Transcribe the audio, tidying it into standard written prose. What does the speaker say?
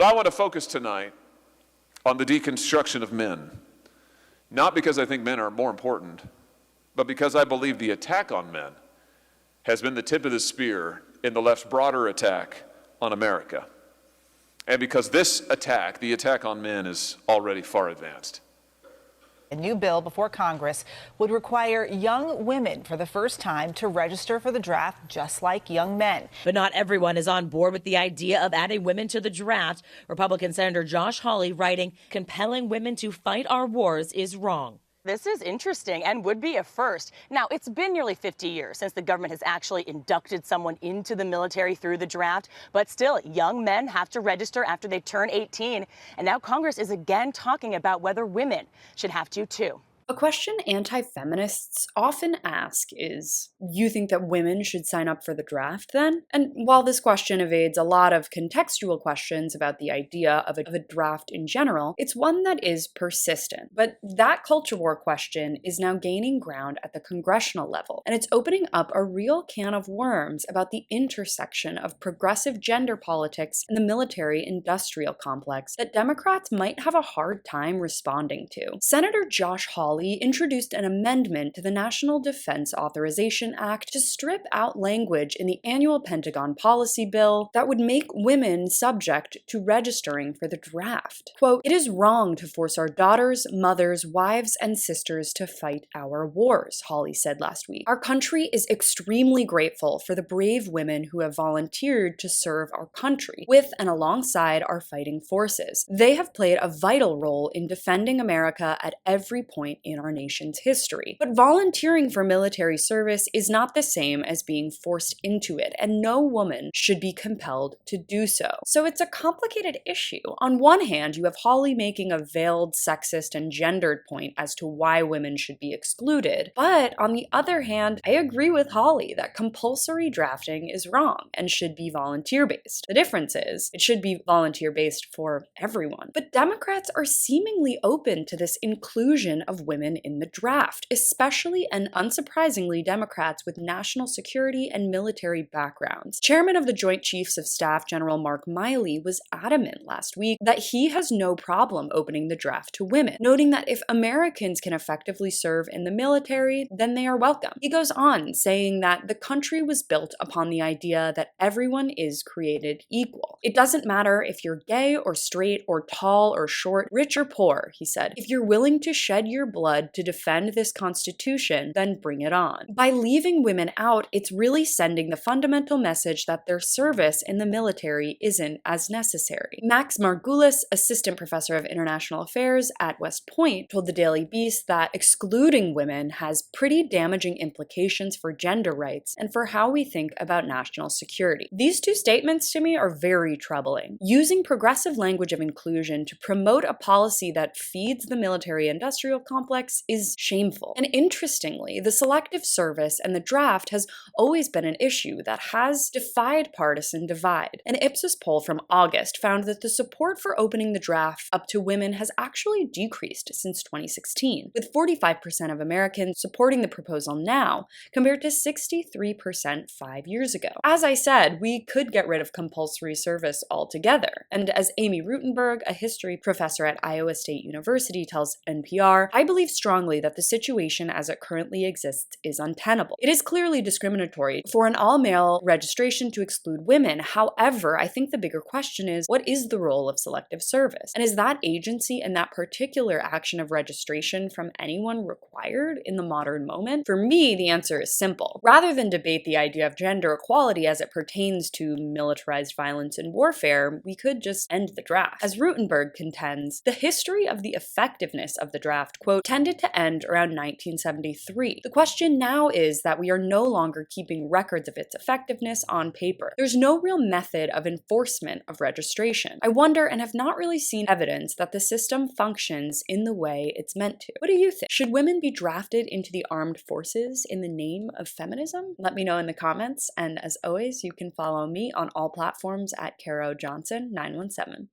But I want to focus tonight on the deconstruction of men, not because I think men are more important, but because I believe the attack on men has been the tip of the spear in the left's broader attack on America. And because this attack, the attack on men, is already far advanced. A new bill before Congress would require young women for the first time to register for the draft just like young men. But not everyone is on board with the idea of adding women to the draft. Republican Senator Josh Hawley writing, "Compelling women to fight our wars is wrong." This is interesting and would be a first. Now, it's been nearly 50 years since the government has actually inducted someone into the military through the draft, but still, young men have to register after they turn 18, and now Congress is again talking about whether women should have to too. A question anti-feminists often ask is, you think that women should sign up for the draft then? And while this question evades a lot of contextual questions about the idea of a draft in general, it's one that is persistent. But that culture war question is now gaining ground at the congressional level, and it's opening up a real can of worms about the intersection of progressive gender politics and the military-industrial complex that Democrats might have a hard time responding to. Senator Josh Hawley introduced an amendment to the National Defense Authorization Act to strip out language in the annual Pentagon policy bill that would make women subject to registering for the draft. Quote, "It is wrong to force our daughters, mothers, wives, and sisters to fight our wars," Hawley said last week. "Our country is extremely grateful for the brave women who have volunteered to serve our country with and alongside our fighting forces. They have played a vital role in defending America at every point in our nation's history. But volunteering for military service is not the same as being forced into it, and no woman should be compelled to do so." So it's a complicated issue. On one hand, you have Hawley making a veiled, sexist, and gendered point as to why women should be excluded. But on the other hand, I agree with Hawley that compulsory drafting is wrong and should be volunteer-based. The difference is, it should be volunteer-based for everyone. But Democrats are seemingly open to this inclusion of women in the draft, especially and unsurprisingly Democrats with national security and military backgrounds. Chairman of the Joint Chiefs of Staff, General Mark Miley, was adamant last week that he has no problem opening the draft to women, noting that if Americans can effectively serve in the military, then they are welcome. He goes on, saying that the country was built upon the idea that everyone is created equal. "It doesn't matter if you're gay or straight or tall or short, rich or poor," he said. "If you're willing to shed your blood to defend this Constitution, then bring it on." By leaving women out, it's really sending the fundamental message that their service in the military isn't as necessary. Max Margulis, assistant professor of international affairs at West Point, told the Daily Beast that excluding women has pretty damaging implications for gender rights and for how we think about national security. These two statements to me are very troubling. Using progressive language of inclusion to promote a policy that feeds the military-industrial complex is shameful. And interestingly, the selective service and the draft has always been an issue that has defied partisan divide. An Ipsos poll from August found that the support for opening the draft up to women has actually decreased since 2016, with 45% of Americans supporting the proposal now, compared to 63% 5 years ago. As I said, we could get rid of compulsory service altogether. And as Amy Rutenberg, a history professor at Iowa State University, tells NPR, "I believe strongly that the situation as it currently exists is untenable. It is clearly discriminatory for an all-male registration to exclude women. However, I think the bigger question is, what is the role of selective service? And is that agency and that particular action of registration from anyone required in the modern moment?" For me, the answer is simple. Rather than debate the idea of gender equality as it pertains to militarized violence and warfare, we could just end the draft. As Rutenberg contends, the history of the effectiveness of the draft, quote, tended to end around 1973. The question now is that we are no longer keeping records of its effectiveness on paper. There's no real method of enforcement of registration. I wonder, and have not really seen evidence that the system functions in the way it's meant to. What do you think? Should women be drafted into the armed forces in the name of feminism? Let me know in the comments, and as always, you can follow me on all platforms at Caro Johnson 917.